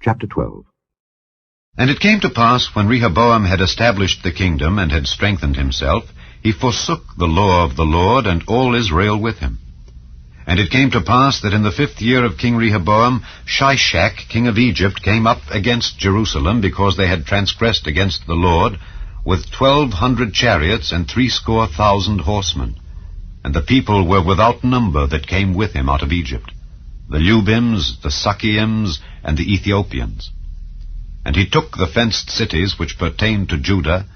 Chapter 12. And it came to pass, when Rehoboam had established the kingdom and had strengthened himself, he forsook the law of the Lord, and all Israel with him. And it came to pass that in the 5th year of King Rehoboam, Shishak, king of Egypt, came up against Jerusalem, because they had transgressed against the Lord, with 1,200 chariots and 70,000 horsemen. And the people were without number that came with him out of Egypt, the Lubims, the Sukkiims, and the Ethiopians. And he took the fenced cities which pertained to Judah,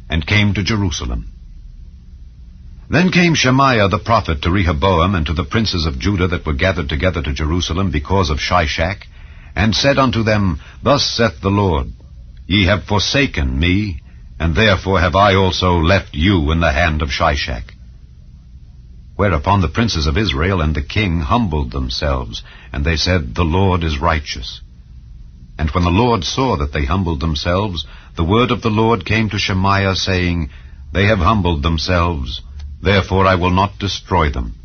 and came to Jerusalem. Then came Shemaiah the prophet to Rehoboam and to the princes of Judah that were gathered together to Jerusalem because of Shishak, and said unto them, Thus saith the Lord, Ye have forsaken me, and therefore have I also left you in the hand of Shishak. Whereupon the princes of Israel and the king humbled themselves, and they said, The Lord is righteous. And when the Lord saw that they humbled themselves, the word of the Lord came to Shemaiah, saying, They have humbled themselves, therefore I will not destroy them,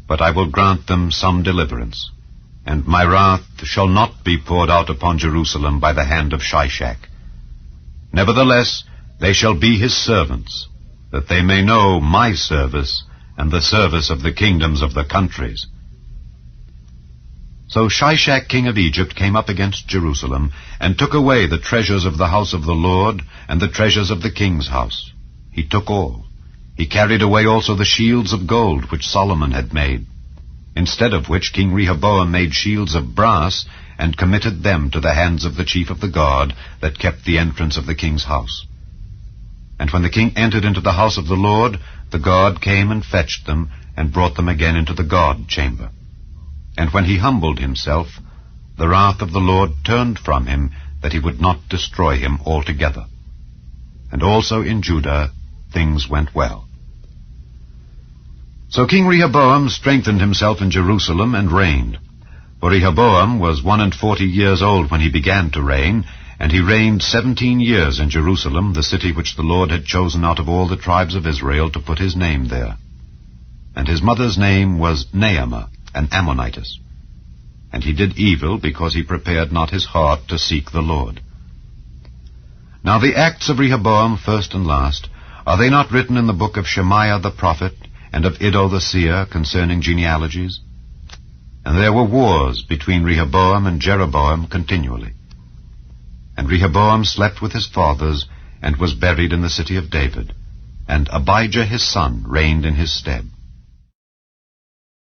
but I will grant them some deliverance. And my wrath shall not be poured out upon Jerusalem by the hand of Shishak. Nevertheless, they shall be his servants, that they may know my service and the service of the kingdoms of the countries. So Shishak king of Egypt came up against Jerusalem, and took away the treasures of the house of the Lord, and the treasures of the king's house. He took all. He carried away also the shields of gold which Solomon had made, instead of which King Rehoboam made shields of brass, and committed them to the hands of the chief of the guard that kept the entrance of the king's house. And when the king entered into the house of the Lord, the guard came and fetched them, and brought them again into the guard chamber. And when he humbled himself, the wrath of the Lord turned from him, that he would not destroy him altogether. And also in Judah things went well. So King Rehoboam strengthened himself in Jerusalem and reigned. For Rehoboam was 41 years old when he began to reign, and he reigned 17 years in Jerusalem, the city which the Lord had chosen out of all the tribes of Israel to put his name there. And his mother's name was Naamah, an Ammonitess. And he did evil, because he prepared not his heart to seek the Lord. Now the acts of Rehoboam, first and last, are they not written in the book of Shemaiah the prophet, and of Iddo the seer, concerning genealogies? And there were wars between Rehoboam and Jeroboam continually. And Rehoboam slept with his fathers, and was buried in the city of David, and Abijah his son reigned in his stead.